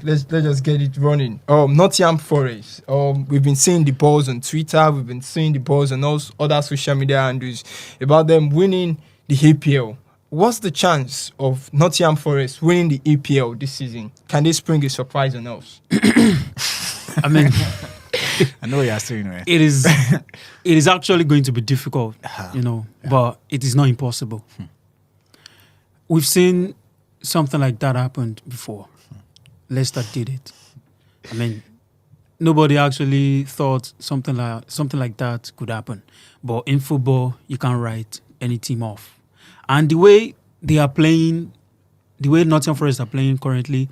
let's just get it running. Nottingham Forest. We've been seeing the polls on Twitter. We've been seeing the polls on all other social media handles about them winning the EPL. What's the chance of Nottingham Forest winning the EPL this season? Can they spring a surprise on us? I mean, I know what you're saying, right? it is actually going to be difficult, but it is not impossible. We've seen something like that happened before. Leicester did it. I mean, nobody actually thought something like that could happen. But in football, you can't write any team off. And the way they are playing, the way Nottingham Forest are playing currently,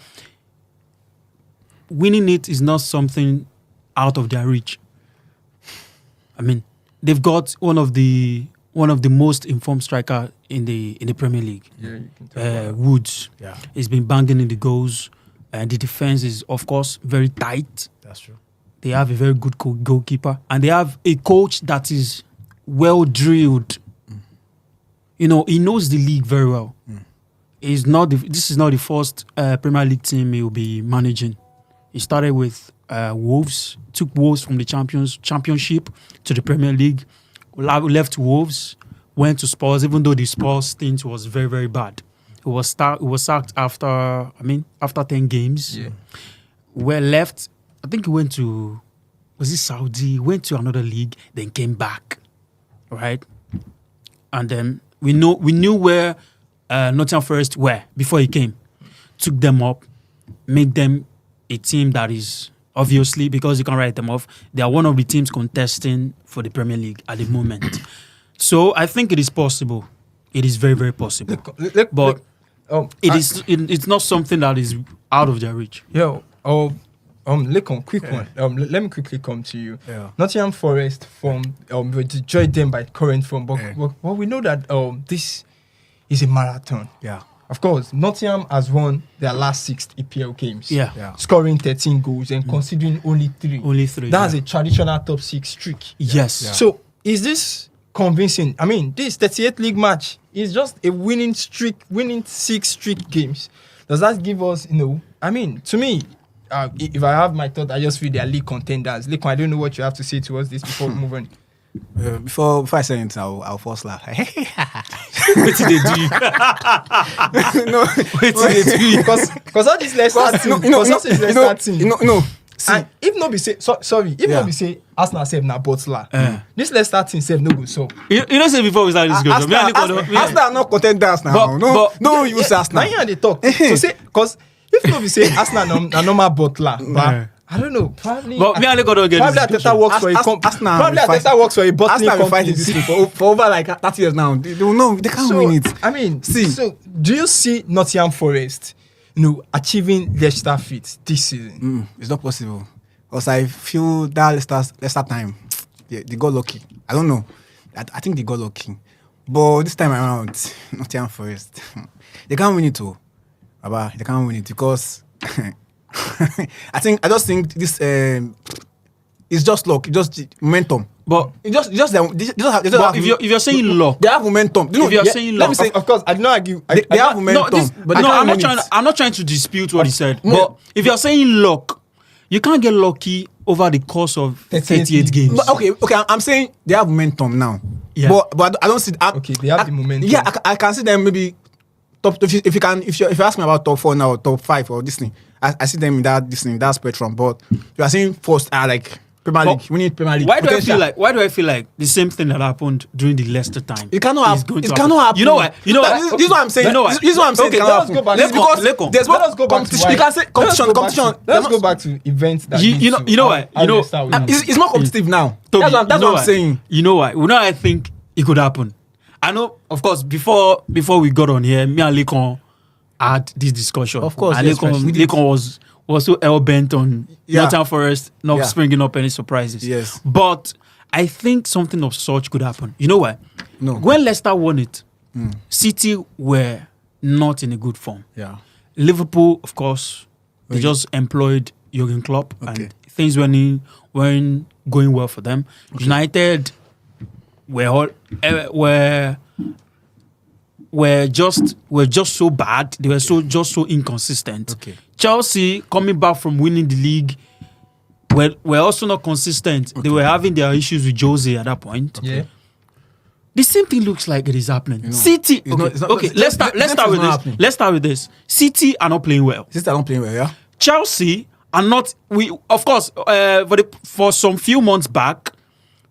winning it is not something out of their reach. I mean, they've got one of the most informed striker in the Premier League. Yeah, you can tell. Woods. Yeah. He's been banging in the goals, and the defense is, of course, very tight. That's true. They have a very good goalkeeper, and they have a coach that is well drilled. He knows the league very well. This is not the first Premier League team he will be managing. He started with Wolves, took Wolves from the Championship to the Premier League, left Wolves, went to Spurs, even though the Spurs stint was very, very bad. It was sacked after 10 games. Yeah. Left, I think he went to, was it Saudi? Went to another league, then came back, right? And then we knew where Nottingham Forest were before he came. Took them up, make them a team that is, obviously, because you can't write them off, they are one of the teams contesting for the Premier League at the moment. So I think it is possible. It is very, very possible. It's not something that is out of their reach. Lekon, quick one. Let me quickly come to you. Yeah. Nottingham Forest we judge them by current form, but we know that this is a marathon. Yeah. Of course, Nottingham has won their last 6 EPL games. Yeah. Scoring 13 goals and conceding only 3. Only 3. That's a traditional top 6 streak. Yes. Yeah. So, is this convincing? I mean, this 38 league match is just a winning 6 streak games. Does that give us, I mean, to me, if I have my thought, I just feel they are league contenders. Lekon, I don't know what you have to say towards this before we move on. Before I say anything, I'll first laugh. What did they do? No, Wait till they do because all this Leicester team, See, and if not be say not be say Arsenal save na Butler, this Leicester team save no good. So you don't say before we start this discussion. Arsenal are not contenders now. No, use Arsenal. Now you they talk. So say because if not be say Arsenal na normal Butler, but I don't know. Probably. But me and Lekon don't get this. Arteta works for a company. Probably Arteta works for a bottling company. Fighting this for over like 30 years now. They don't know. They can't win it. I mean, so do you see Nottingham Forest, achieving Leicester feat this season? It's not possible. Because I feel that Leicester time, they got lucky. I don't know. I think they got lucky. But this time around, Nottingham Forest, they can't win it too. They can't win it because I just think this it's just luck, it's just momentum. But if you're saying luck, they have momentum. If you're saying luck, of course, I do not argue. They have momentum. I'm not trying to dispute what he said. But if you're saying luck, you can't get lucky over the course of 38 games. But okay, I'm saying they have momentum now. Yeah. But I don't see. They have the momentum. Yeah, I can see them maybe top. If you ask me about top 4 now, or top 5 or this thing, I see them in that spectrum. But you are saying first, like Premier League, we need Premier League. Why do I feel like the same thing that happened during the Leicester time? It cannot happen. It cannot happen. You know what? This is what I'm saying. This is what I'm saying. Okay, let's go back. Because there's let's go back to you can say competition. Let's go back to events that you know what? It's not competitive now. Toby, that's what I'm saying. You know what? I think it could happen. I know, of course, before we got on here, me and Lekon had this discussion. Of course, and Lekon was so hell-bent on Nottingham Forest not springing up any surprises. Yes. But I think something of such could happen. You know why? No. When Leicester won it, City were not in a good form. Yeah. Liverpool, of course, they just employed Jurgen Klopp and things weren't going well for them. Okay. United were were just so bad. They were so inconsistent. Okay. Chelsea coming back from winning the league were also not consistent. They were having their issues with Jose at that point. Yeah. The same thing looks like it is happening. You know, City. it's not- it's not- Okay. Let's start with not this. happening. Let's start with this. City are not playing well. Since I don't play well, yeah. Chelsea are not. We of course for some few months back,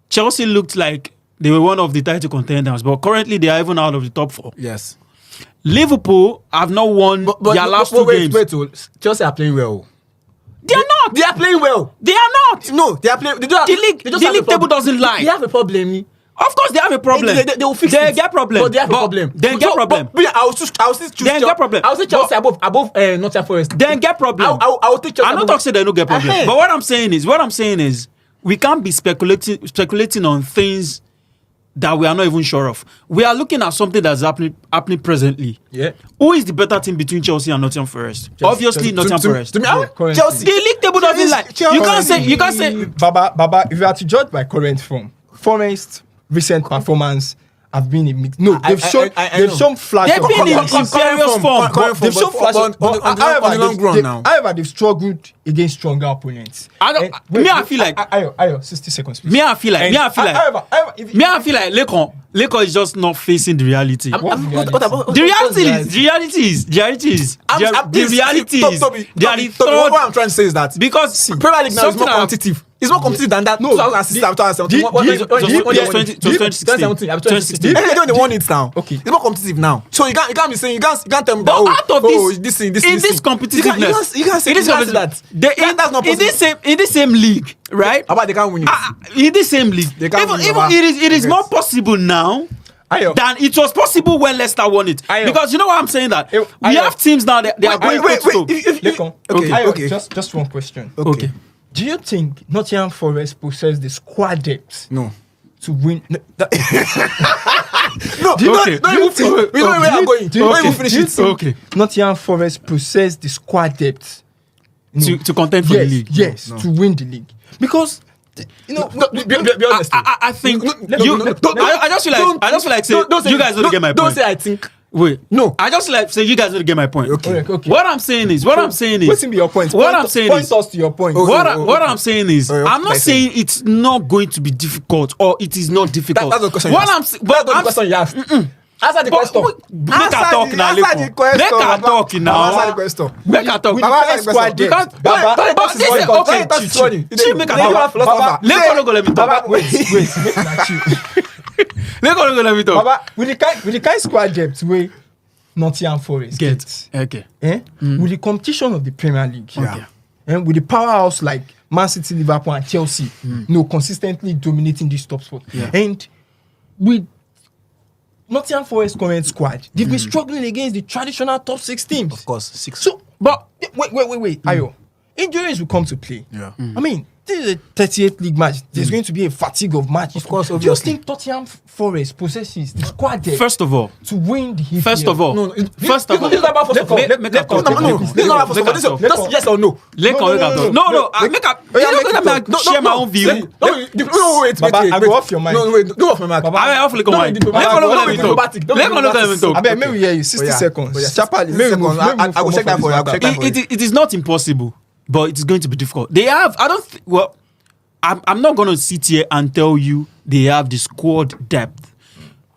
Chelsea looked like they were one of the title contenders, but currently they are even out of the top 4. Yes. Liverpool have not won their last 2 games. Wait, Chelsea are playing well. They are not. They are playing well. They are not. No, they are playing. They don't have, The league- they just the have a league table problem. doesn't lie. They have a problem. Of course, they have a problem. They will fix They it. get problem. But they have a problem. Then get problem. But I will still choose. Then get problem. I will say Chelsea above Nottingham Forest. Then get problem. I will take Chelsea. I'm not above- talking say they don't get problem. Ahead. But what I'm saying is, we can't be speculating on things that we are not even sure of. We are looking at something that's happening presently. Yeah. Who is the better team between Chelsea and Nottingham Forest? Obviously, Nottingham Forest. To me, Yeah, currently. Chelsea. The league table doesn't lie. You can't say. Baba, if you are to judge by current form, Forest recent performance have been a mix. No, they've shown flash They've of been in quality. serious form. They've shown flash of on the long run now. However, they've struggled against stronger opponents. I feel like 60 seconds, please. I feel like However, Leko is just not facing the reality. The reality is they are the third. What I'm trying to say is that Because Premier League now is something more competitive. It's more competitive than that. No, 2016, 2017. What- the- what- the- what- the- 2017. 2016. They won it now. Okay. It's more competitive now. So you can't be saying you can't tell me But that. out of this in this competitiveness, you can't say in this that. That's not in possible. this same league, right? How about they can't win it? In this same league, They can't even win over. it is Okay. more possible now Ayo. than it was possible when Leicester won it. Ayo. Because you know why I'm saying that? Ayo. We have teams now that they are going Wait. toe to toe. Lekon, Okay. Ayo, just one question. Okay. Do you think Nottingham Forest possess the squad depth No. to win? No. Okay. Don't even finish. We know where we are going. Don't even finish it. Okay. Nottingham Forest possess the squad depth To contend for the league. Yes, to win the league. Because be honest. I think No, you. no, no, no, I just feel like say you guys don't get my Don't point. say I think. Wait, No. I just like say you guys don't get my point. Okay. What I'm saying is, What's be your point? What I'm saying point is- us to your point. Okay. What I'm saying is, Oh, I'm not okay. saying it's not going to be difficult or it is not difficult. That's the question. What you I'm asked. saying, That's the question you asked. Answer the question. Make her talk now, Answer the Lepo. question. Make her talk now. Answer the question. Make her talk. With Baba, the answer the squad question. You depth, can't. Baba, But that is this what is you call okay. cheat. That's funny. Chill, make her Baba, talk. philosopher. Lepo no go let me talk. Baba, wait, make una chill. Lepo no go let me talk. Baba, with the kind squad depth wey Nottingham Forest Get. Okay. with the competition of the Premier League, Yeah. with the powerhouse like Man City, Liverpool, and Chelsea, consistently dominating this top spot, Yeah. and with Nottingham Forest current squad, they've been struggling against the traditional top 6 teams. Of course, 6. So, but wait, Ayo, injuries will come to play. Yeah. I mean, this is a 38th league match. There's going to be a fatigue of matches. Of course, Do you obviously. think Nottingham Forest possesses the squad depth First of all, to win the EPL? First of all, No, First of all, this is about first of all. Make her talk. This is not about first of all. This is just yes or no. Make her. Share my own view. Wait. Baba, I go off your mic. No, wait. Go off my mic. Baba, I off Leko mic. Baba, Leko no go let me off talk. diplomatic. Don't be Leko no let me talk. I bet maybe hear you 60 seconds. Chapali, maybe seconds. I will check that for you. I will check that for you. It is not impossible, but it is going to be difficult. They have. I'm not going to sit here and tell you they have the squad depth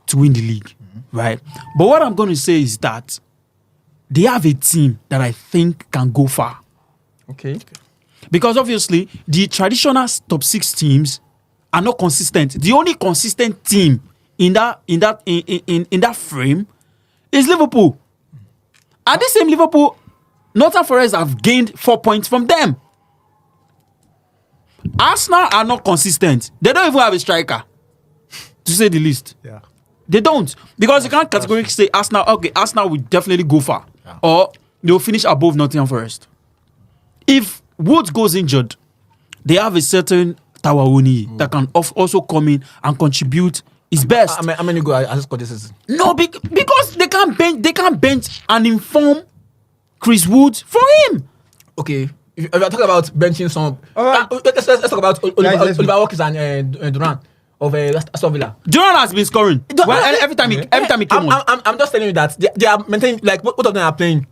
to win the league, right? But what I'm going to say is that they have a team that I think can go far. Okay. Because obviously, the traditional top 6 teams are not consistent. The only consistent team in that frame is Liverpool. And this same Liverpool, Nottingham Forest have gained 4 points from them. Arsenal are not consistent. They don't even have a striker, to say the least. Yeah. They don't. Because you can't categorically say Arsenal will definitely go far. Yeah. Or they'll finish above Nottingham Forest. If Woods goes injured, they have a certain Tawauni that can also come in and contribute his best. How many goals I just got this season? No, because they can't bench and inform Chris Woods for him. Okay. If you're talking about benching some, Alright. let's talk about Guys, Oliver Watkins and Duran. of Aston Villa. Duran has been scoring. Well, every time he came on. I'm just telling you that they are maintaining, like, both of them are playing.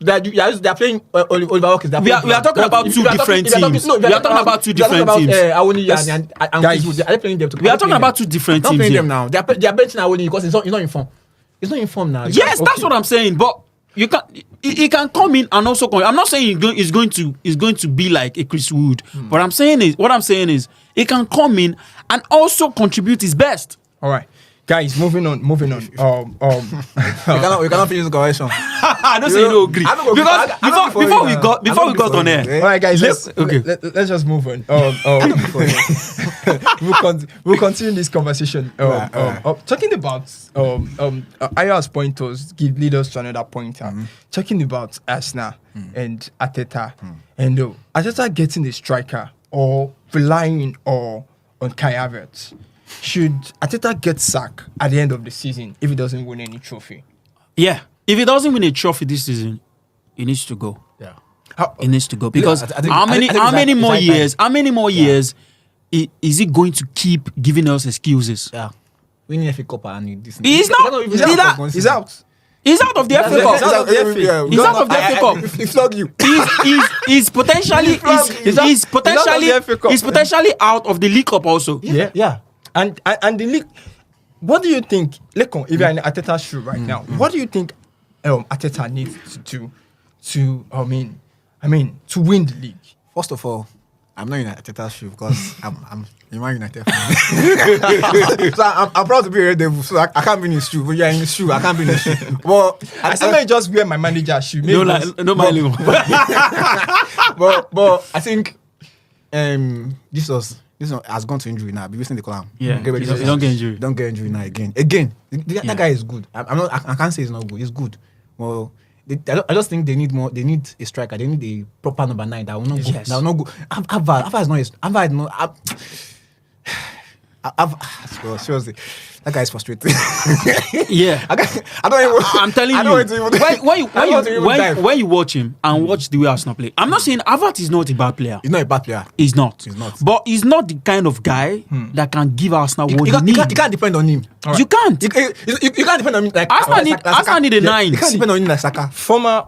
They are playing Oliver Watkins. We are talking about two different teams. We are talking about two different teams. Awoni and Chris, are they playing them? We are talking about two different teams. Not playing them now. They are benching Awoni because he's not in form. He's not in form now. Yes, that's what I'm saying. But you can, he can come in and also come. I'm not saying he's going to be like a Chris Wood. But what I'm saying is he can come in and also contribute his best. All right. Guys, moving on. we cannot finish the conversation. I don't say you don't agree. Because before we got on air. All right, guys, let's just move on. We'll continue this conversation. Talking about Aya's pointers lead us to another pointer. Talking about Arsenal and Arteta, and Arteta getting a striker or relying on Kai Havertz. Should Arteta get sacked at the end of the season if he doesn't win any trophy? Yeah. If he doesn't win a trophy this season, he needs to go. Yeah. He needs to go. Because how many more years is he going to keep giving us excuses? Yeah. Winning FA Cup and this. He's not. He's out. He's out of the FA Cup. He's out of the FA Cup. He flogged you. He's potentially out of the League Cup also. Yeah. And the league. What do you think, Lekon, if you're in Arteta's shoe right now? What do you think Arteta needs to do to to win the league? First of all, I'm not in Arteta's shoe because I'm in Man United fan. So I'm proud to be a Red Devil, so I can't be in his shoe. But you're in his shoe, I can't be in his shoe. Well, I may just wear my manager's shoe. No, but I think this one has gone to injury now. Be listening to the column. Yeah, he don't get injury. Don't get injury now again. That guy is good. I can't say he's not good. He's good. Well, I just think they need more. They need a striker. They need a proper number 9 that will not go. That will not go. Ava is not. Ava is not. Seriously, that guy is frustrating. Yeah, I don't even. I'm telling you, when you watch him and watch the way Arsenal play, I'm not saying Havertz is not a bad player. He's not a bad player. He's not. But he's not the kind of guy that can give Arsenal what they need. You can't depend on him. Right. You can't. You can't depend on him like Arsenal need a 9. You can't depend on him like Saka. Former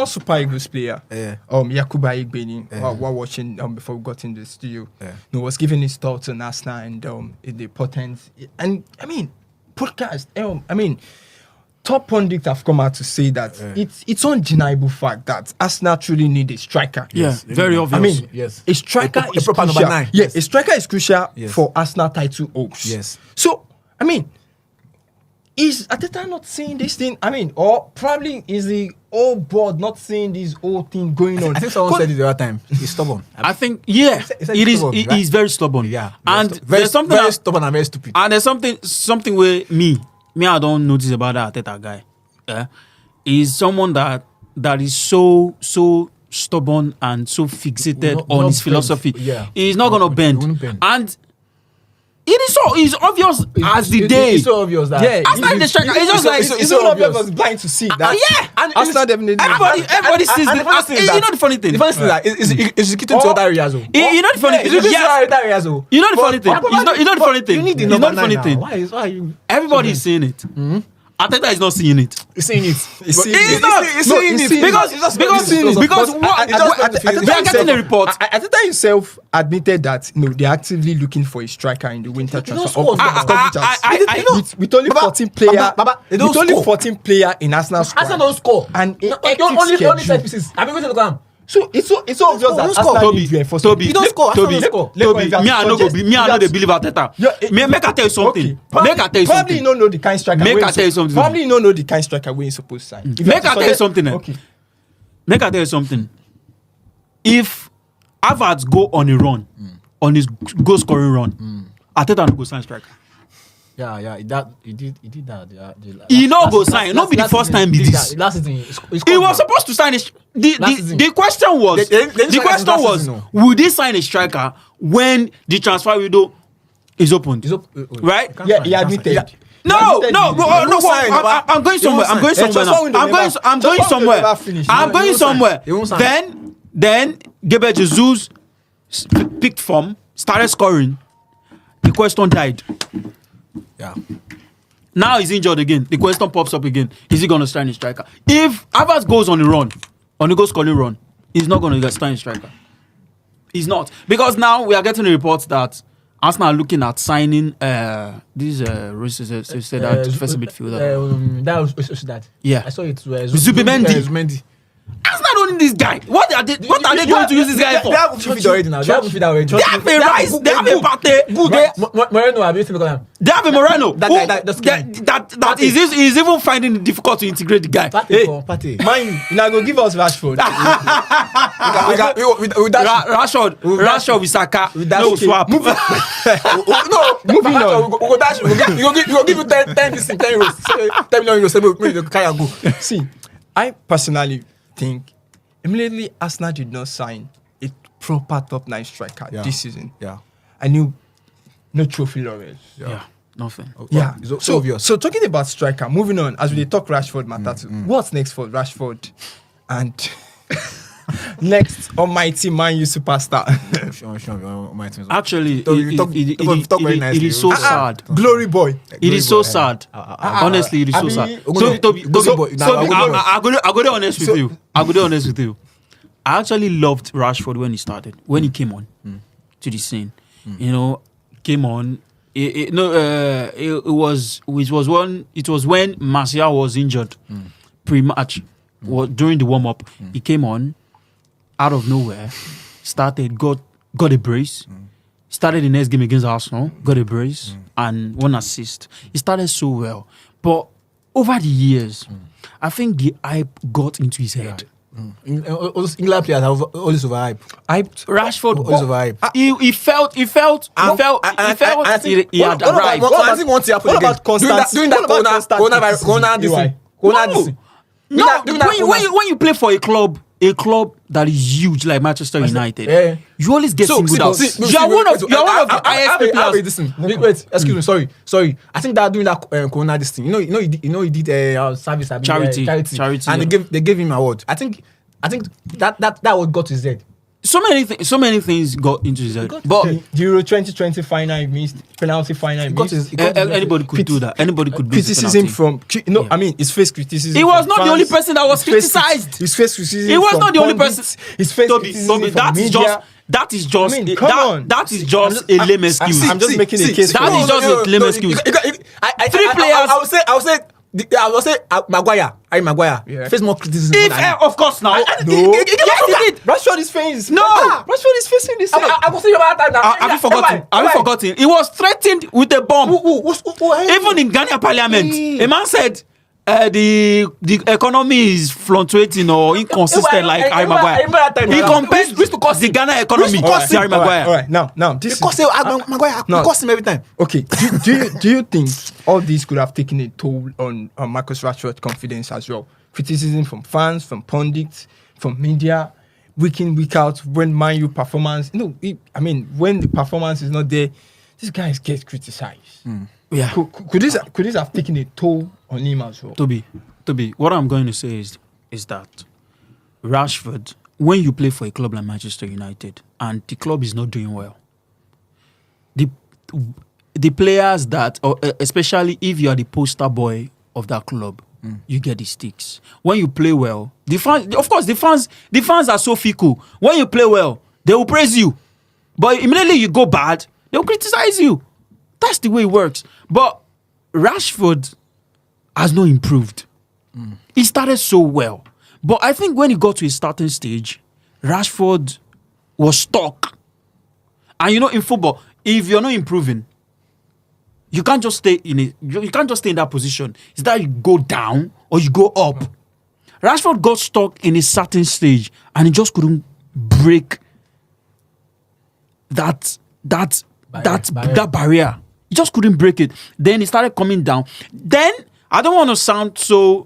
Super Eagles player, Yakuba Igbeni, while watching before we got in the studio, was giving his thoughts on Arsenal and the importance. And podcast. Top pundits have come out to say that it's undeniable fact that Arsenal truly need a striker. Yes, very obvious. A striker is proper crucial. number 9. A striker is crucial for Arsenal title hopes. Yes. So, is Arteta not seeing this thing? Or probably is the whole board not seeing this whole thing going on? I think someone said it the other time. He's stubborn. I think, he's very stubborn. Yeah. And there's something very stubborn and very stupid. And there's something where me, I don't notice about that Arteta guy. He's someone that is so stubborn and so fixated on his philosophy. Yeah. He's not going to bend. And it's obvious as the day. It's so obvious that Arsenal the striker. It's just like it's so obvious. I was blind to see that. And Arsenal definitely. Everybody sees this. You know the funny thing. The funny thing is that it's getting to other areas. You know the funny thing. Yes. You know the funny thing. You know the funny thing. You need the number 9 now. Why are you? Everybody is saying it. Arteta is not seeing it. He's seeing it. He's seeing it because we are getting a report. Arteta himself admitted that they're actively looking for a striker in the winter transfer. With only 14 players, with only 14 players in Arsenal squad. Arsenal don't score. And only set pieces. I'm going to the ground. So it's so obvious that Arsenal need reinforcement. You don't score. Toby, me I know they believe Arteta. Make I tell you something. Probably you don't know the kind striker. Make I tell you something. Probably you don't know the kind striker we're supposed to sign. Make I tell you something. Okay. Make I tell you something. If Havertz go on a run, on his goal scoring run, Arteta no go sign striker. Yeah, he did that. He no go sign. Not be the first time be this. Last season, he was supposed to sign the question was, would he sign a striker when the transfer window is opened? Right? Yeah, he admitted. No. I'm going somewhere. I'm going somewhere. Then Gabriel Jesus picked form, started scoring. the question died. Yeah. Now he's injured again. The question pops up again. Is he going to start in striker? If Havertz goes on a run, on a goal-scoring run, he's not going to start in striker. He's not. Because now we are getting a report that Arsenal are looking at signing this defensive midfielder. That was that. Yeah. I saw it. Zubimendi. Arsenal don't need this guy. What are they going to use this guy for? They have midfield already now. They have midfield already. They have a Rice. They have a Partey. Moreno, I've been saying They have a Moreno. That is even finding it difficult to integrate the guy. Partey. Man, you now go give us Rashford. Rashford with Saka. No swap. Moving on. We go give you 10 euros. 10 million euros. See, I personally think immediately Arsenal did not sign a proper top 9 striker this season. Yeah. I knew no trophy laurels. Yeah, nothing. Yeah, It's so obvious. So talking about striker, moving on as we talk Rashford matter. What's next for Rashford? And next, almighty Man U superstar. Actually, talk very nicely. it is so sad. Glory boy. It is so sad. Honestly, it is so sad. I'm going to be honest with you. I'm going to be honest with you. I actually loved Rashford when he started, when he came on to the scene. You know, came on. It was when Martial was injured pre-match. During the warm-up, he came on out of nowhere, started, got a brace, started the next game against Arsenal, got a brace, and 1 assist. He started so well. But over the years, I think the hype got into his head. England players have always overhyped. Rashford, Always overhyped. he felt he had arrived. I think once it happened again. During that Corona this thing. No, when you play for a club that is huge like Manchester United, you always get singled out. You are one of the highest players. Wait, excuse me, sorry. I think that during that Corona this thing, he did service charity, and they gave him an award. I think that award got to his head. So many things got into his head. But the Euro 2020 final, he missed penalty final. He missed. Anybody could do that. Anybody could miss criticism penalty. from I mean, his face criticism. He was not the only person that was criticized. His face criticism. He was not the only person. His face criticism from media. That is just. I mean, come on. That is just a lame excuse. I'm just making a case. That is just a lame excuse. 3 players. I will say Maguire. Face more criticism. Of course now. Yes, he did. Rashford is facing. No. Rashford is facing this. I will say about that now. Have you forgotten? He was threatened with a bomb. Even in Ghana Parliament, a man said the economy is fluctuating or inconsistent like Harry Maguire. He compares the Ghana economy to Harry Maguire. All right, now this because Maguire cost him every time. Okay, do you think all these could have taken a toll on Marcus Rashford's confidence as well? Criticism from fans, from pundits, from media, week in, week out, when Man U performance. When the performance is not there, these guys get criticized. Yeah. Could this have taken a toll on him as well? Toby, what I'm going to say is that Rashford, when you play for a club like Manchester United and the club is not doing well, the players that, or especially if you are the poster boy of that club, you get the sticks. When you play well, the fans are so fickle. When you play well, they will praise you, but immediately you go bad, they will criticize you. That's the way it works. But Rashford has not improved. He started so well. But I think when he got to a starting stage, Rashford was stuck. And in football, if you're not improving, you can't just stay in that position. It's that you go down or you go up. Rashford got stuck in a certain stage and he just couldn't break that barrier. He just couldn't break it. Then he started coming down. Then I don't want to sound so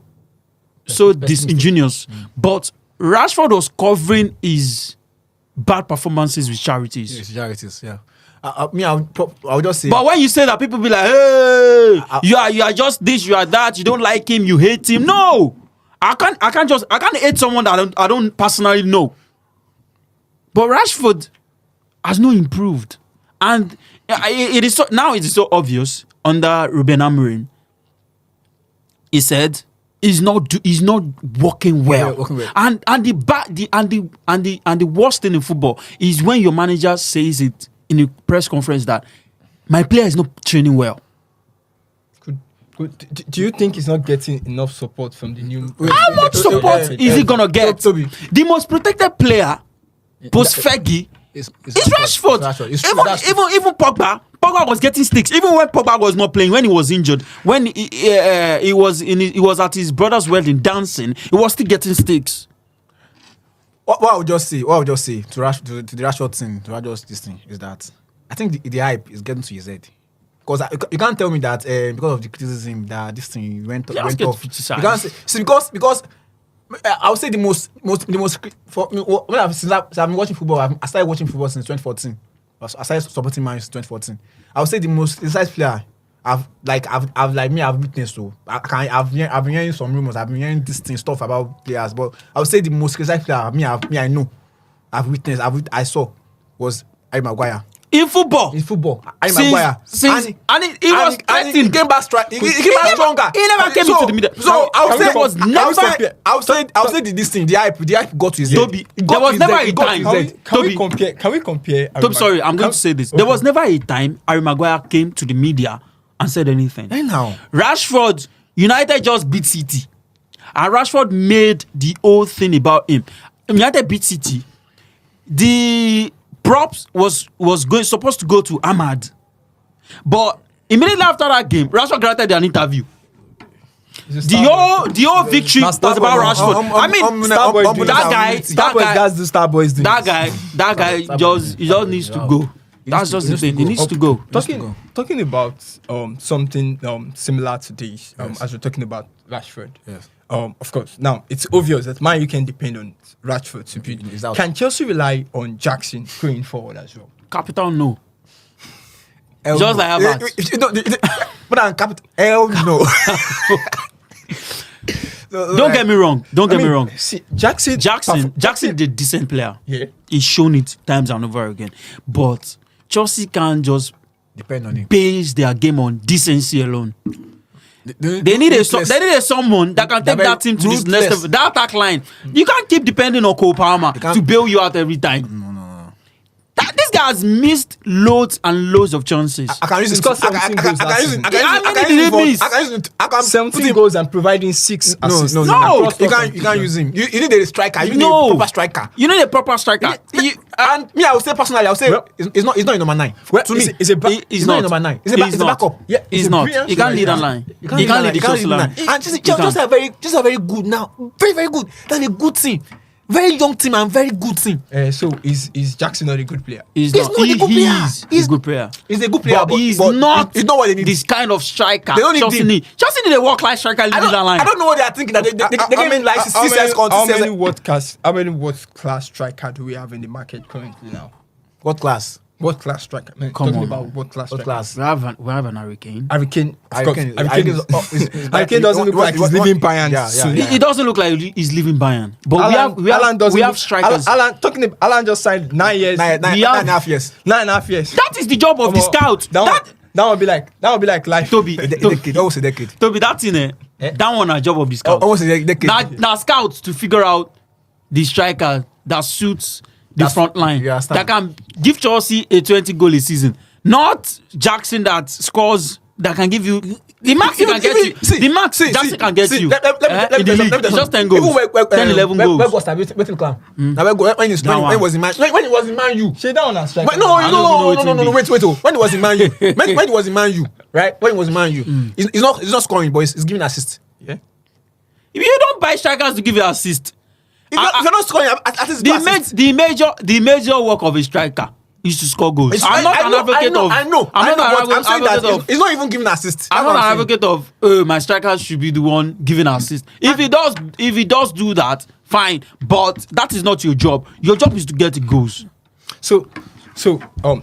disingenuous, but Rashford was covering his bad performances with charities. Yes, charities, yeah. I would just say. But when you say that, people be like, "Hey, you are just this, you are that. You don't like him, you hate him." No, I can't hate someone that I don't personally know. But Rashford has not improved. And it is so, now it is so obvious under Ruben Amorim. He said he's not working well. Yeah, working well. And the worst thing in football is when your manager says it in a press conference that my player is not training well. Do you think he's not getting enough support from the new? How much support is he gonna get? Toby. The most protected player post Fergie It's Rashford. Even Pogba was getting sticks. Even when Pogba was not playing, when he was injured, when he was at his brother's wedding dancing, he was still getting sticks. What I would just say to the Rashford thing, to Rashford's this thing is that I think the hype is getting to his head. Because you can't tell me that because of the criticism that this thing went off. You can't say because I would say the most for me, when I've been watching football. I started watching football since 2014. I started supporting Man since 2014. I would say the most criticized player I've witnessed. So I've been hearing some rumors. I've been hearing this thing stuff about players, but I would say the most criticized player I know I've witnessed. I saw was Harry Maguire. In football, Harry Maguire. He was threatened. He came back stronger. He never came into the middle. So I would say Toby, this thing, the hype got to his head. Toby, there was never a time. Can we compare? Toby, sorry, I'm going to say this. There was never a time Harry Maguire came to the media and said anything. Hey now. Rashford, United just beat City. And Rashford made the whole thing about him. United beat City. The props was supposed to go to Ahmad. But immediately after that game, Rashford granted an interview. The whole victory was about Rashford. That's the Starboys doing. That guy just needs to go. That's just the thing. He needs to go. Talking about something similar to this, as we're talking about Rashford. Yes. Of course. Now it's obvious that Man U can depend on Rashford to beat. Can Chelsea rely on Jackson going forward as well? Capital no. Just like Havertz. But I'm capital. Hell no. Don't get me wrong. Me wrong. See, Jackson is a decent player. Yeah. He's shown it times and over again. But Chelsea can't just depend on him. Base their game on decency alone. They need someone that can take that team to this next level. That attack line. You can't keep depending on Cole Palmer to bail you out every time. No. This guy has missed loads and loads of chances. I can use it. I can use 17 goals and providing 6 assists. No. You can't use him. You need a striker. You need a proper striker. You need a proper striker. And me, I would say personally, it's not in number 9. To me, it's not in number 9. It's a backup. Yeah, he's not. He can't lead on line. He can't lead the Chelsea line. And just a very good now. Very, very good. That's a good team. Very young team and very good team. So is Jackson not a good player? He's not a good player. He's a good player. He's a good player, but he's not what they need. This kind of striker. They don't need Chelsea need a world-class striker leading that line. I don't know what they are thinking. That they gave him like 6 years contract. How many world-class striker do we have in the market currently now? What class? World-class striker. Man, Come talking on. about world-class What striker. class? We have an Hurricane. Hurricane, of course. Hurricane Doesn't look like he's leaving Bayern soon. He doesn't look like he's leaving Bayern. But we have strikers. Alan just signed 9 years. 9.5 years. 9.5 years. That is the job of the scout. That would be like life. Toby, Almost a decade. Toby, that thing, that one a job of the scout. Almost a decade. Now scouts to figure out the striker that suits the front line, that can give Chelsea a 20-goal a season. Not Jackson that scores, that can give you the max he can get you. The max Jackson can get you. In the league, it's just 10 goals. 10, 11 goals. Where was that? When he was in Man U. Shade down and strike. No, wait. When he was in Man U. When he was in Man U, right? When he was in Man U, he's not scoring, but he's giving assist. Yeah. If you don't buy strikers to give you assist, if you're not scoring, at least the major work of a striker is to score goals. I'm not an advocate of. I'm saying that he's not even giving assist. I'm not an advocate of my striker should be the one giving assist. If he does do that, fine. But that is not your job. Your job is to get the goals. So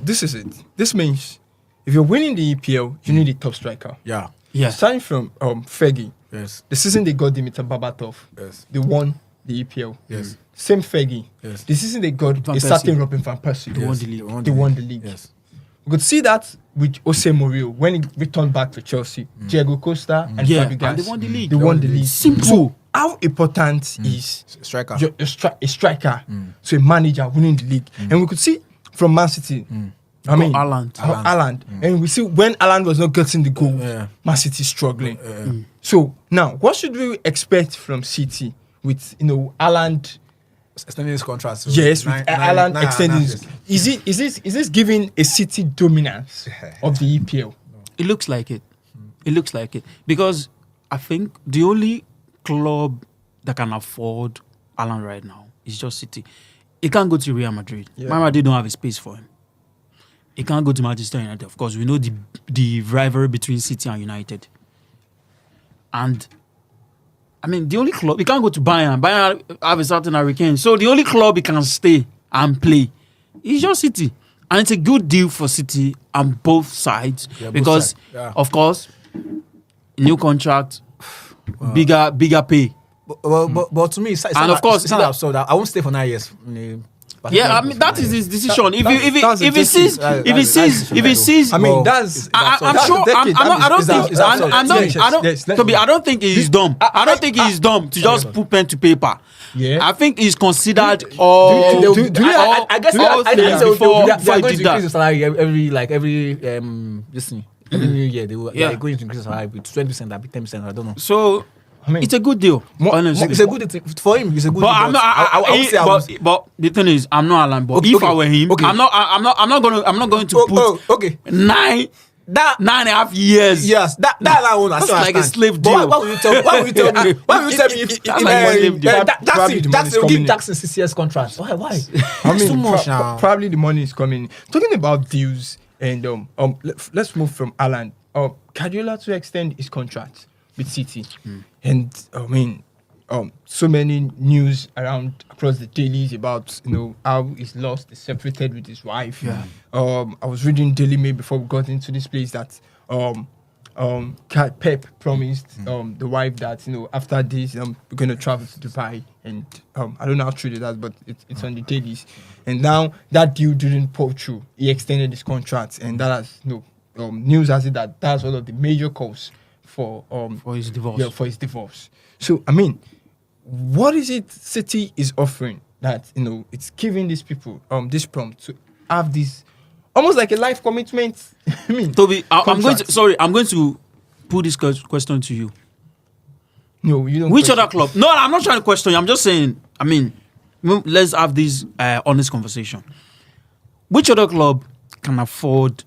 this is it. This means if you're winning the EPL, you need a top striker. Yeah. Starting from Fergie. Yes. The season they got Dimitar Berbatov. Yes. They won the EPL. Yes. Same Fergie. Yes. The season they got a certain Robin van Persie. They won the league. They won the league. Yes. We could see that with Jose Mourinho when he returned back to Chelsea, Diego Costa and Fabregas. And they won the league. They won the league. Simple. So how important is Striker. a striker to a manager winning the league? And we could see from Man City. I mean, Haaland. And we see when Haaland was not getting the goal, Man City struggling. So now, what should we expect from City with Haaland? Extending his contract. Yes, with Haaland extending. Is this giving a City dominance of the EPL? It looks like it. It looks like it because I think the only club that can afford Haaland right now is just City. He can't go to Real Madrid. Real Madrid don't have a space for him. He can't go to Manchester United. Of course, we know the rivalry between City and United. And I mean, the only club he can't go to Bayern. Bayern have a certain hurricane. So the only club he can stay and play is just City. And it's a good deal for City on both sides because, of course, new contract, bigger pay. But to me, it's not absurd. I won't stay for 9 years. Yeah, I mean that is his decision. If he sees, I mean that's. I'm sure. I don't think he's dumb. I don't think he's dumb to just put pen to paper. Yeah, I think he's considered all. I guess before they are he going to did increase that. the salary every every new year. They are going to increase the salary with 20%, 10%. I don't know. So. I mean, it's a good deal. Honestly, it's a good thing for him. It's a good. But deal. I'm not. But the thing is, I'm not Alan. But if I were him, I'm not going to put 9.5 years. Yes, that alone. That's like a slave deal. Why would you tell me? Why would you tell me? That's like a slave deal. Jackson, Give Jackson 6 years contract. Why? I mean, too much now. Probably the money is coming. Talking about deals and let's move from Haaland. Guardiola to extend his contract with City, and I mean, so many news around across the dailies about how he's lost, he's separated with his wife. Yeah. I was reading Daily Mail before we got into this place that Pep promised the wife that after this we're going to travel to Dubai, and I don't know how true it is, but it's on the dailies. And now that deal didn't pull through. He extended his contract, and that has news has it that that's one of the major causes for his divorce. Yeah, for his divorce. So I mean, what is it City is offering that it's giving these people this prompt to have this almost like a life commitment? I mean, Toby, I'm going to put this question to you. No, you don't. Which other club? No, I'm not trying to question you. I'm just saying. I mean, let's have this honest conversation. Which other club can afford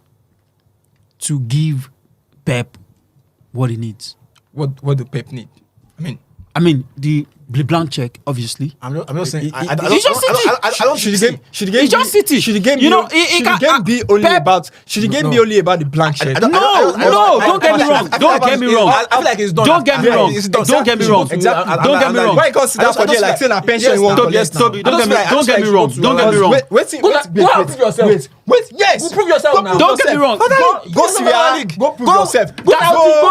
to give Pep what he needs? What do Pep need? I mean the blank check, obviously. I'm not saying. I don't. Should the game It's just City. Should the game You be, know, should the game be only Pep- about? Should the game be only about the blank check? Don't get me wrong. Don't get me wrong. I feel like it's done. Don't get me wrong. Don't get me wrong. Exactly. Don't get me wrong. Why you can't sit down for there like saying a pension you want to collect? Toby, don't get me wrong. Don't get me wrong. Wait, yes. Go prove yourself now. Don't get me wrong. Go Syria. Go prove yourself. Go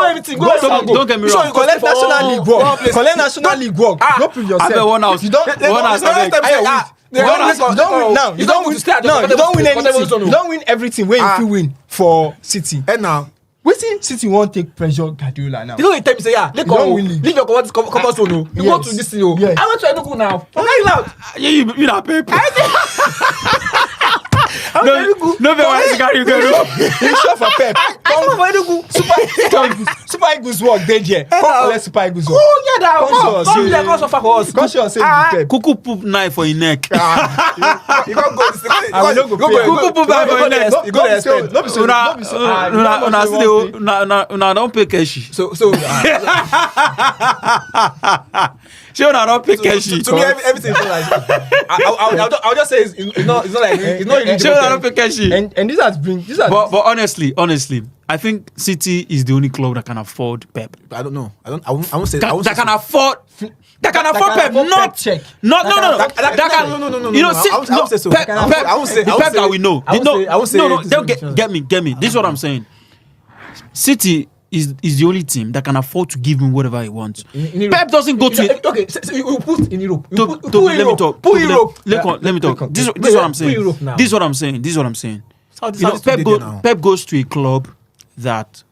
everything. Go Toby, don't get me wrong. Collect national league work. Collect national league work. Go prove yourself. I bet one house. You don't. One house. You don't win anything. You don't win everything when you win for City. And now, Waiting City won't take pressure Guardiola now. You know the time you say, leave your comfort zone. You go to this thing. Yes. I went to Enugu now. I'm very loud. You not paper. No, You shot for Pep. Super Eagles work dead here. Come collect Super Eagles work. Oh yeah, now. Come here, come suffer for us. Cause you say Pep. Cuckoo poop knife for your neck. you can't go. I will not go pay. Cuckoo poop knife for your neck. You go to extend. No be so. Una don't pay cash. So She don't pay cash. to me, everything is like. I'll just say it's not like it's not really. She don't pay cash. And this has been But honestly, I think City is the only club that can afford Pep. I don't know. I won't say. That can afford Pep. Not check. No. No. You know, I won't say so. Pep that we know. I won't say. No. Don't get me. This is what I'm saying. City is the only team that can afford to give him whatever he wants. Pep doesn't go to. Okay, so you put in Europe. Let me talk. Put Europe. Let me talk. This is what I'm saying. Put Europe now. This is what I'm saying. Pep goes to a club that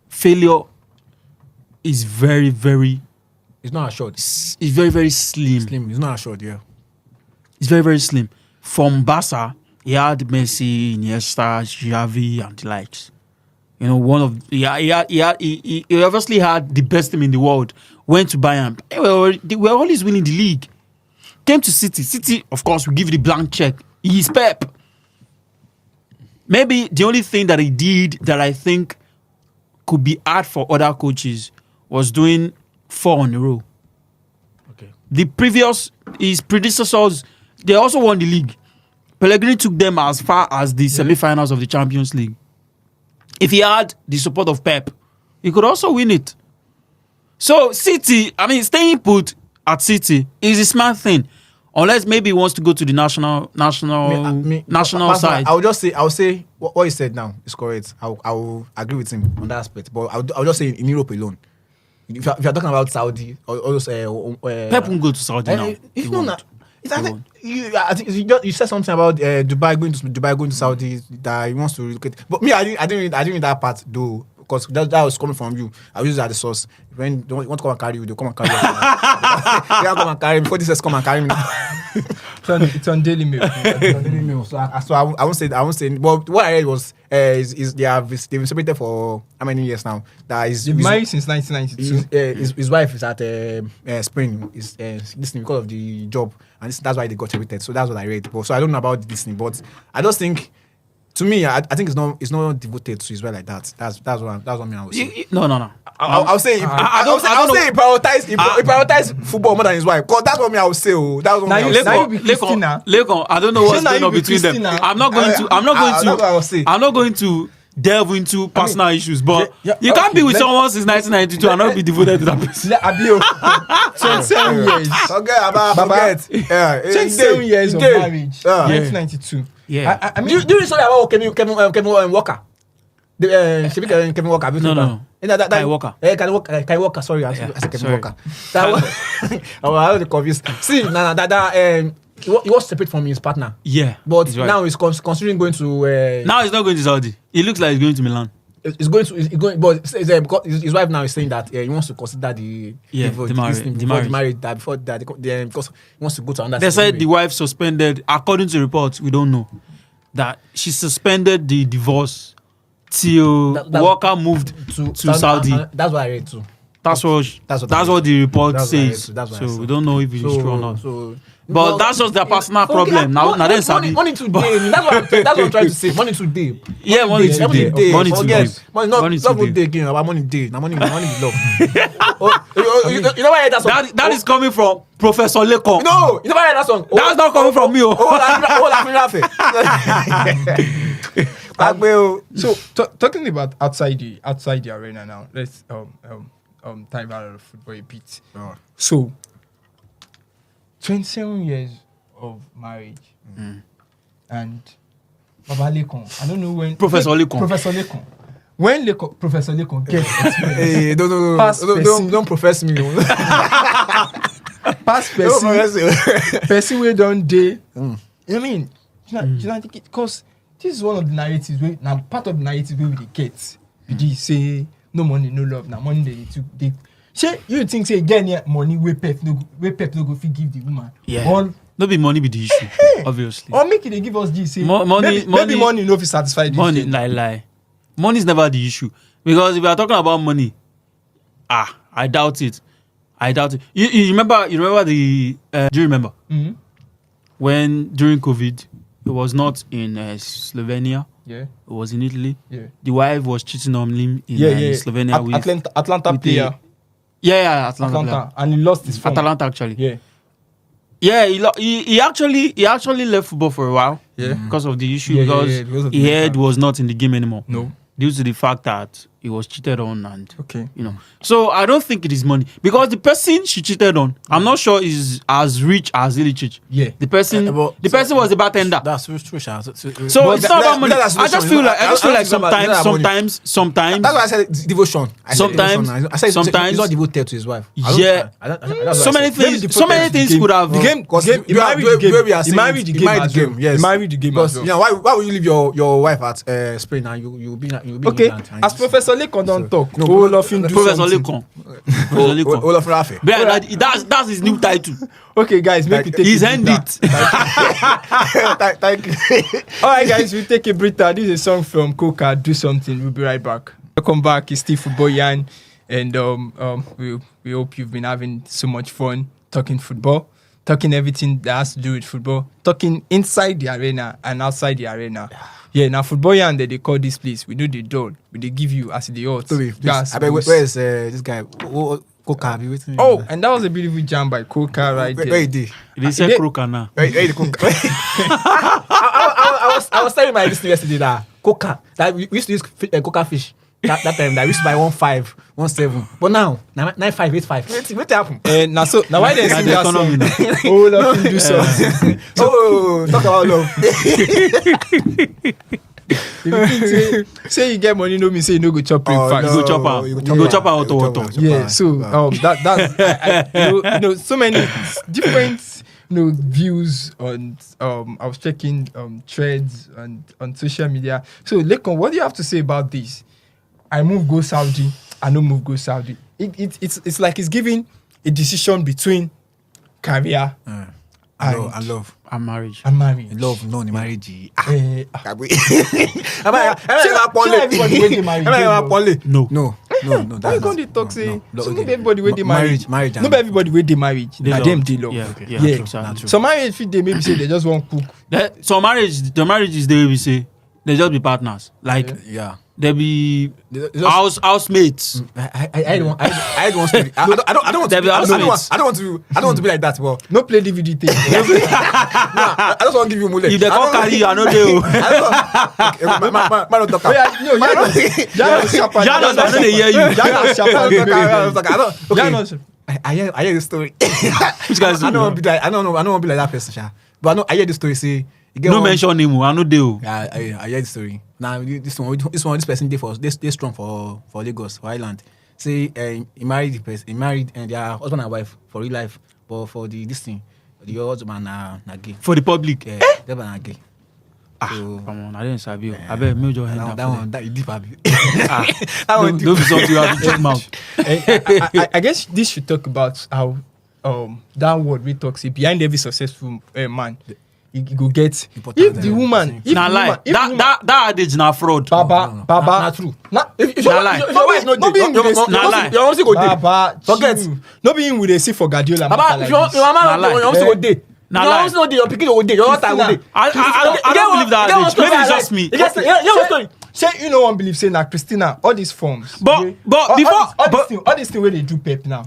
failure is very, very. It's not assured. It's very, very slim. It's not assured, yeah. It's very, very slim. From Barca, he had Messi, Iniesta, Xavi, and the likes. You know, he obviously had the best team in the world. Went to Bayern. They were always winning the league. Came to City. City, of course, will give you the blank check. He's Pep. Maybe the only thing that he did that I think could be hard for other coaches was doing 4 on a row. Okay. His predecessors, they also won the league. Pellegrini took them as far as the semi-finals of the Champions League. If he had the support of Pep, he could also win it. So City, staying put at City is a smart thing. Unless maybe he wants to go to the national side. I will say what he said now is correct. I will agree with him on that aspect. But I'll just say in Europe alone. If you're talking about Saudi or those, Pep won't go to Saudi now. It's not. I think you said something about Dubai going to Saudi that he wants to relocate. But me, I didn't read that part though, because that was coming from you. I use it as the source. When they want to come and carry you, they'll come and carry you. They come and carry me. Before this says come and carry me. It's on Daily Mail. So I won't say. But what I read was is they've been separated for how many years now? They've married since 1992. His wife is at Spain. Is listening because of the job, and that's why they got separated. So that's what I read. So I don't know about this thing, but I just think. To me, I think it's not devoted to Israel like that. That's what I was saying. No. I'll say he prioritize football more than his wife. Cause that's what I would say. That's what I would say. Lekon, I don't know what's going on between them. I'm not going to delve into personal issues, but you can't be with someone since 1992 and not be devoted to that person. 27 years. Forget. 27 years of marriage. 1992. Yeah. Do you read something about Kevin Walker? Kevin Walker. No. Kai Walker. Kai Walker. Sorry, I said Kevin Walker. I was confused. See, he was separate from his partner. Yeah. But now he's considering going to. Now he's not going to Saudi. He looks like he's going to Milan. But his wife now is saying that he wants to consider the marriage that before that because he wants to go to another. They said the wife suspended, according to reports, we don't know, that she suspended the divorce till Walker moved to Saudi. That's what I read too. That's what the report says. So we don't know if it's true or not. But that's just their personal problem. Now then, Sabi. Money today. That's what I'm trying to say. Money today. Yeah, money today. Money today. Money not good day again. About money day. Now money is love. You know why that song? That is coming from Professor Lekon. No, you know why that song? That's not coming from me. So talking about outside the arena now, let's time out of football a bit. So 27 years of marriage and Baba Lekon. I don't know when Professor Lekon. When Professor Lekon gets experience. Hey, don't profess me. Past person we don't day. I mean, because this is one of the narratives now part of the narrative where we get. We say no money, no love. Now money they say you think say again money we Pep no go fit give the woman. Yeah. Or, no be money be the issue, obviously. Or make it they give us this say money no fit satisfy this. Money lie. Money is never the issue, because if we are talking about money, I doubt it. You remember the do you remember when during COVID it was not in Slovenia? Yeah. It was in Italy. Yeah. The wife was cheating on him in Slovenia with Atlanta player. Atlanta player. And he lost his form. Atalanta actually. Yeah. He actually left football for a while. Yeah. Because of the issue, because of he head was not in the game anymore. No. Due to the fact that he was cheated on, and Okay. So I don't think it is money because the person she cheated on, I'm not sure is as rich as Ilicic. Yeah. The person was a bartender. That's true, Sha. So it's not about money. I just feel like sometimes. That's why I said devotion. Sometimes- I said he's not devoted to his wife. Yeah. So many things could have. The game, he married the game as well. Yes. He married the game Because as well. why would you leave your wife at Spain and you'll be Okay, England and as you- Professor Lekon don't talk, No, all of him do Professor something. Lekon. Olaf Rafe. That's his new title. Okay, guys, make we take He's a end breather. it. Thank you. All right, guys, we take a breather. This is a song from Coca. Do something. We'll be right back. Welcome back. It's Steve Football Yan, and we hope you've been having so much fun talking football, talking everything that has to do with football, talking inside the arena and outside the arena. Yeah, now Football Yan, they call this place. We do the door. We they give you as the odds. Sorry, gas, I bet boost. where is this guy? Coca, be waiting. Oh, and that was a beautiful jam by Coca right where there. he did? They say Kroka now. Where the Coca? I was telling my listener yesterday that Coca, that we used to use Coca fish. That time that we used to buy 1.5, 1.7. But now 9.5, 8.5. What happened? Now why they Now sing the that economy song? now. Oh, let him do something. Oh, talk about love. If you think say you get money, no me say you no go chop breakfast. no. Go chop am. You Go chop am auto. Yeah, so that's so many different views on I was checking threads and on social media. So Lekon, what do you have to say about this? I move go Saudi, I no move go Saudi. It's like it's giving a decision between career I love. And marriage. and marriage. Love, no, the marriage. Shey everybody wey dey married dey love. No. No. Why you come dey talk say so no be everybody wey dey married? Marriage. No be everybody wey dey married. They Na love. dem dey love. Yeah, true. Some marriage fit dey maybe say they just wan cook. So the marriage is there. We say they just be partners. Like Yeah. they be Just- housemates. I don't want to. I don't want to. They'll be housemates. I don't want to be like that. Well, No play DVD tape. I just want to give you mule. If they come carry you, I know they. Man, don't talk. Oh, yeah, no, Janos Chapa. Janos, I know they hear you. Janos Chapa. Janos. I hear the story. Which guys? I don't want to be like. I don't want to be like that person, Sha. But I hear the story. Say you get No one- mention him. I know they. Yeah, I hear the story. Now this person did for they strong for Lagos, for Island. Say he married the person, he married and their husband and wife for real life, but for this thing, the husband na gay. For the public. Yeah, they na gay. So, Come on, I didn't sabi. I bet me just hand that one that you deep abi. Don't be something you have to check mouth. I guess this should talk about how that word we talk say behind every successful man you go get Important, if the woman if Nah the lie. woman if the woman That adage na fraud. Baba Na true. If Na lie. your wife no No be him dey, go dey- Na lie. your husband go dey. Baba Forget. chill. No be him we dey see for Guardiola Baba, matter if like your this. mama Na lie. your husband go dey. Na Your lie. husband no dey, your pikin go dey, your daughter go dey. I don't believe that adage. Maybe it's just me. You get one story. Say you no wan believe say na Christina all these forms. But all this thing wey dey do pep now.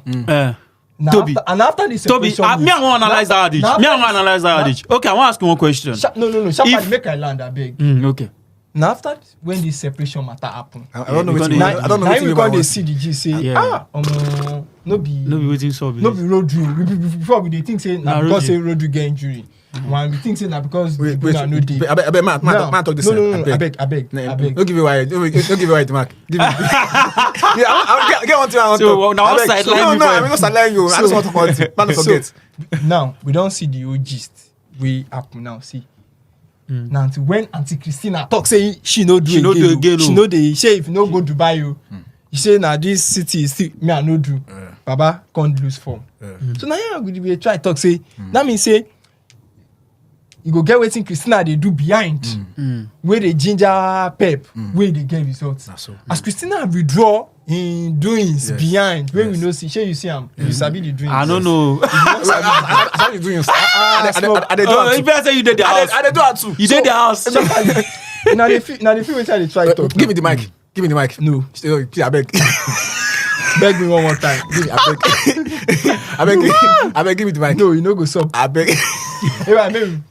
Na Toby. after the Toby, separation. me I want to analyze that adage. Me I want to analyze that adage. Okay, I want to ask you one question. No. Sharply If- make I land abeg. Okay. Na after when the separation matter happen. I don't know because wetin they- I don't know Now wetin we you come dey want. see the G say Yeah. no be No be waiting so no be road drill. Before we dey think say na Na because road say road drill get injury. When we think say na because the Wait, people no dey. abeg, man, talk this. No, abeg. abeg. Don't give it right. Don't give it right, Mark. Give me. Yeah, I get one thing I want So, to. well, now Abeg, sideline no, you no, for I'm him. not sideline you. I just want to talk one thing. Man, don't forget. Now we don see the old gist wey happen now. See. Now until when Auntie Christina talk say she no do She no do again, she oh. no dey say if you no go Dubai you say na this city is still me I no do. Baba can't lose form. So now yeah, we dey try talk say that mean say you go get wetin Christina dey do behind wey dey ginger pep wey dey get results. so. As Christina withdraw in doings Yes. behind wey we Yes. no see shey you see am you sabi the doings. I don't know. How you doing? I dey do Oh, am if too. I say you did the house, I dey do am too. you did the house. na the feel wetin I dey try talk. Give me the mic. Give me the mic. No. Please, abeg. Beg me one more time. Give me, abeg, give me the mic. No, you no go sup. Abeg. Maybe.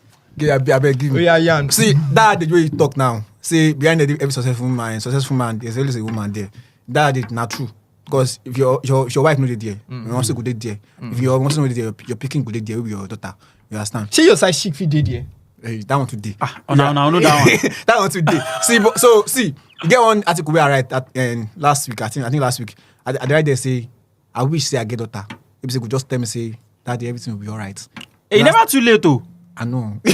Abeg, give Oh me. yeah, Yan. See, that the way you talk now. See, behind every successful man, there's always a woman there. that is not true. Because if your wife no dey there, your husband go dey there. If your husband no dey there, your pikin go dey there with your daughter. You understand? See your side chick fit dey there. That one today. Oh, no, know that one. That one today. See, you get one article where I write that last week. I think last week. I write there say, I wish say I get daughter. If they could just tell me say, Daddy, everything will be alright. Hey, never too late though. I know. You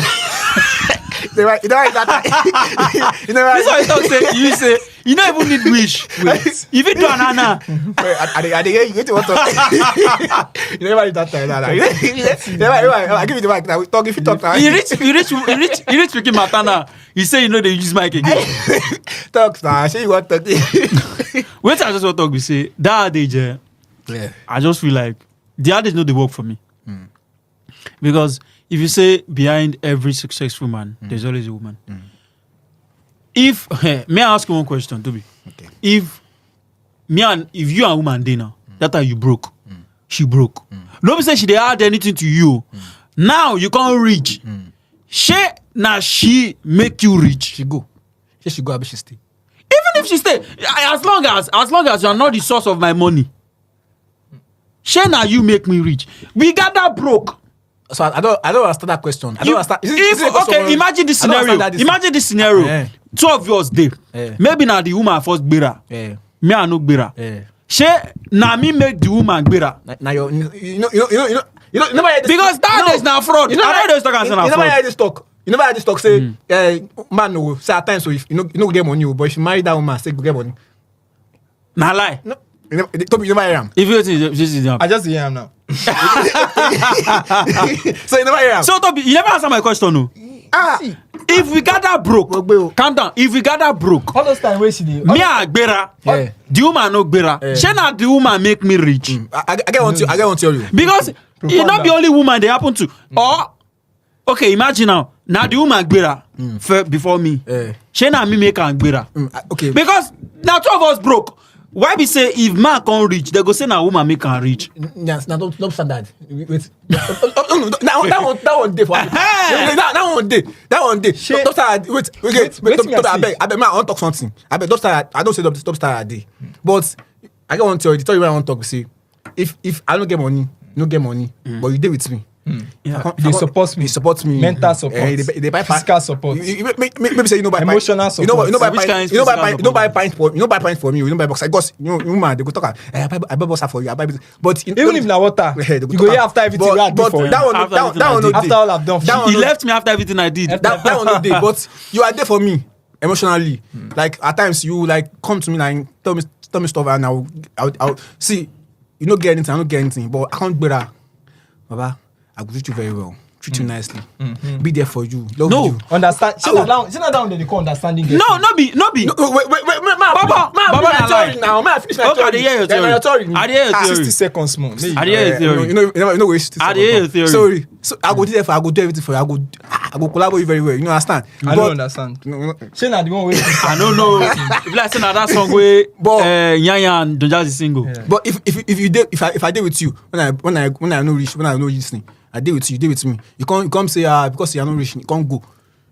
never that. This one you talk say you say you don't even need wish. Wait. If you do anana. I hear you get what talk. You never did that time. I give you the mic now. Talk if you talk now. You reach speaking matana. You say you know they use mic again. Talk now. I say you want to talk. Wait, I just want to talk. We say that age. Yeah. I just feel like the others know the work for me. Because if you say behind every successful man, there's always a woman. If may I ask you one question, Toby? Okay. If you and woman dey now, that time you broke, she broke. Nobody say she dey add anything to you. Now you can't reach. She make you reach. She go. She go. I bet she stay. Even if she stay, as long as you are not the source of my money, she now you make me rich. We got that broke. So I don't understand that question. I don't understand. Imagine this scenario. Imagine this scenario. Yeah. Two of yours there. Yeah. Maybe now the woman first gbera. Yeah. Me I no gbera. Yeah. She now me make the woman gbera. Now you know Because that is now fraud. You know I know those talk as you now never fraud. hear this talk. You never hear this talk say man no say at times so if you know get money but if you marry that woman say go get money. Nah lie. No. You never hear him. If you just I just hear him now. So you never hear him. So Toby, you never answer my question no. See, If we gather broke, calm down. If we gather broke, all those time where she dey. me a gbera. Yeah. The woman no gbera. She na the woman make me rich. I get one tell you. Because it not be only woman they happen to. Or okay, imagine now the woman gbera before me. She na me make her gbera. Okay. Because now two of us broke. Why be say if man can't reach, they go say na woman make her rich. Yes, now don't start that. Wait. That one day for that one day. Don't start. Wait. I beg, man, I want to talk something. I beg, don't start. I don't say stop start that day. But I get one tell you. The tell you what I want to talk. Say, if I don't get money, you don't get money, but you dey with me. Yeah. They support me. They support me. Mental support. They buy physical support. Maybe say you know buy Emotional support. You know buy Which kind pint. You know buy physical pint. You know buy pint for me. You know buy boxer. Because you know man they go talk. I buy boxer for you. I buy. But Even if na water, you go here after everything I do for you. That one no dey. After all I've done for you. He left me after everything I did. That one no dey. But you are there for me emotionally. Like at times you like come to me like tell me stuff and I'll see. You don't get anything. I don't get anything. But I can't better. Baba, I will treat you very well. Treat you nicely. Be there for you. Love you. Understand. Sit not down there. They call understanding. No, be. No, wait, Baba, my theory now. Man, finish my Okay, I dey hear your theory. I dey hear your 60 theory. seconds more. I dey hear your theory. You know, waste. I dey hear your theory. Sorry. So I go do everything for you. I go collaborate you very well. You know, understand? I don't understand. No. She not the one where. I don't know. If like say na that song where Yanya and Don Jazzy single. Yeah. But if I did with you when I no reach when I no reach thing, I did with you, did with me. You come say because you are not rich, you can't go.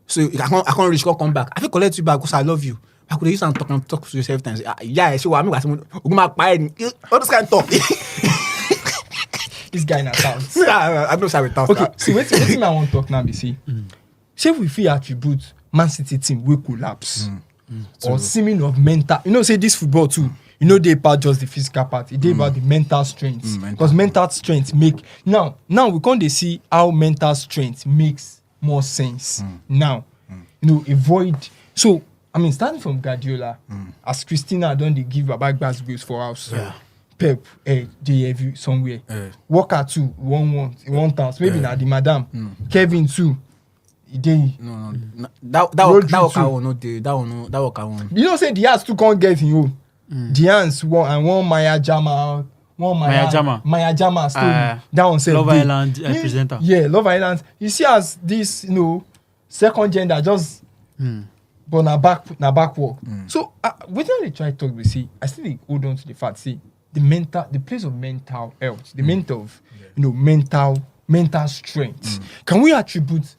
So I can't reach, can't come back. I will collect you back because I love you. I could use and talk to yourself times. Yeah, so I'm going to all this kind of talk. This guy in a town. I'm not sorry with town. Okay, see, wait I want to talk now, be see. Say we feel attribute Man City team will collapse. Or seeming of mental. You know, say this football too. You know, they about just the physical part. It's about the mental strength. Because mental strength make now we can't see how mental strength makes more sense. Now, you know, avoid. So I mean, starting from Guardiola, as Christina done, they give about bills for us. Yeah. Pep, they have you somewhere. Walker too, 1 task. Maybe not the madam. Kevin too. No. That work I will not do. That work I won't. You know, say the ass too can't get in you. The hands one Maya Jama, Maya Jama story. That one said Love Island presenter. Yeah, Love Island. You see as this, you know, second gender just but na back work. So when they try to talk, we see I still they hold on to the fact, see the place of mental health, the mental of you know mental strength. Can we attribute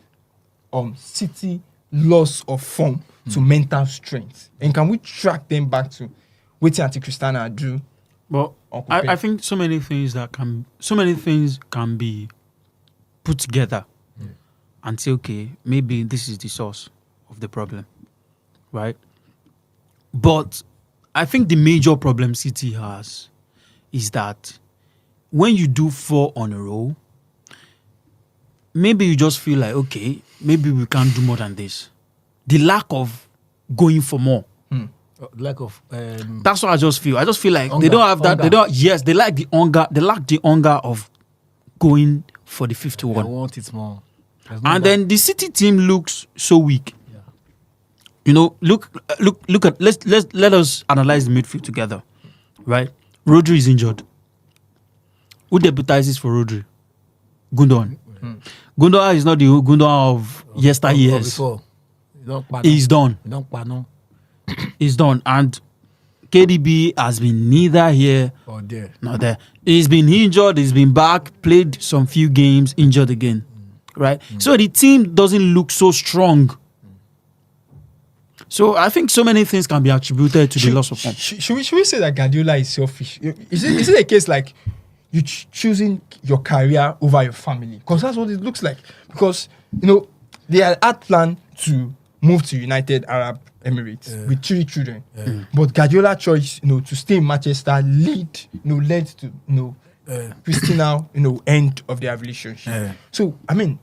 City loss of form to mental strength? And can we track them back to Wetin Auntie Christiana do. But I think so many things can be put together and say, okay, maybe this is the source of the problem, right? But I think the major problem City has is that when you do 4 on a row, maybe you just feel like, okay, maybe we can't do more than this. The lack of going for more. Lack of That's what I just feel. I just feel like hunger, they don't have that. hunger. They don't. Yes, they lack the hunger. They lack the hunger of going for the I 51. want it more. There's no And that- then the City team looks so weak. Yeah. You know, look at let us analyze the midfield together, right? Rodri is injured. Who deputizes for Rodri? Gundogan. Gundogan is not the Gundogan of yesteryears. Before. You don't pardon. He's done. You don't pardon. He's done. And KDB has been neither here Or there. nor there. He's been injured. He's been back. Played some few games. Injured again. Right. So the team doesn't look so strong. So I think so many things can be attributed to the loss of form. Should we say that Guardiola is selfish? Is it a case like you choosing your career over your family? Because that's what it looks like. Because they had planned to move to United Arab Emirates with 3 children, but Guardiola choice to stay in Manchester led to Christina end of their relationship. So I mean,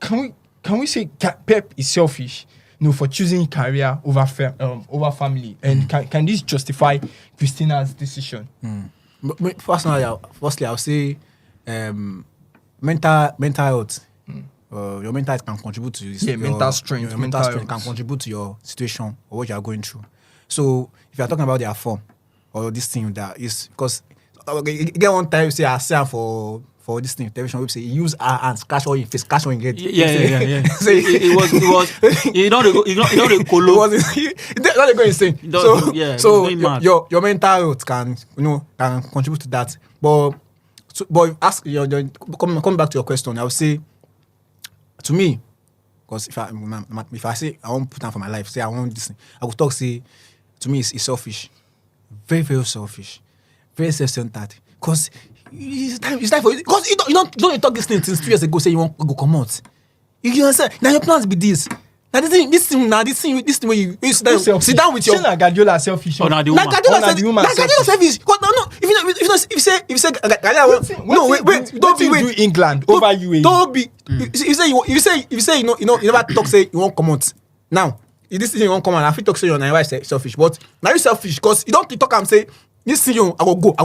can we say Pep is selfish? For choosing career over family, and can this justify Christina's decision? But personally, I'll say mental health. Your mental health can contribute to this. Mental strength. Your mental strength can contribute to your situation or what you are going through. So if you are talking about their form or this thing that is because again one time you say I say for this thing television we say he use our hands catch all in face catch all in head. Yeah. So it was you know the colo. Not go insane. So your mental health can can contribute to that. But ask coming back to your question, I would say to me, because if I say I want put down for my life, say I want this thing, I would talk say to me it's selfish, very very selfish, very self-centered. Because it's time for you. Because you don't talk this thing since 2 years ago. Say you want to go come out. You understand? Now your plans be this. Now this thing where you sit down with your. Guardiola selfish. Oh, now the woman. Guardiola selfish. What no. If you say Guardiola. No wait. Don't be do England over UAE. Don't be. If you say you never talk say you won't come out. Now this thing you won't come out. I feel talk say you're not selfish, but now you selfish because you don't talk and say. This thing, I go go.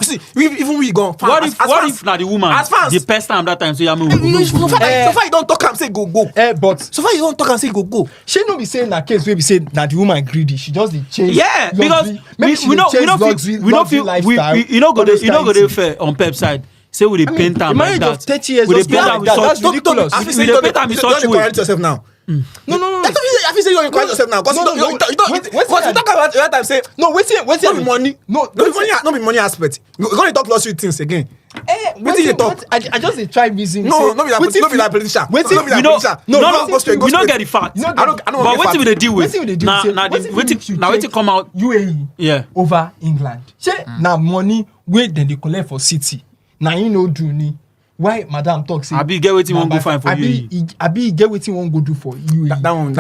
See, even we go. What if now the woman? The best time that time, so so far you don't talk and say go. But so far you don't talk and say go. She no be saying that case where we say that the woman greedy. She just change. Yeah, because we don't feel you know go there fair on Pep side. Say we dey paint am like that. 30 years. We dey paint am with that's ridiculous. I say you don't correct yourself now. No. I feel say you don't correct yourself now because you talk about the other time say no wait no be money. No be money aspect. You gonna talk lawsuit things again. Wetin you talk? I just dey try reason. No be that politician. We don't get the facts. I don't But wetin we dey deal with? Now wetin come out? UAE Yeah. over England. Na money wey dem dey collect for city. Na him no do ni. Why madam talk say Abi get wetin wan go find for UAE? Abi get wetin wan go do for UAE? That one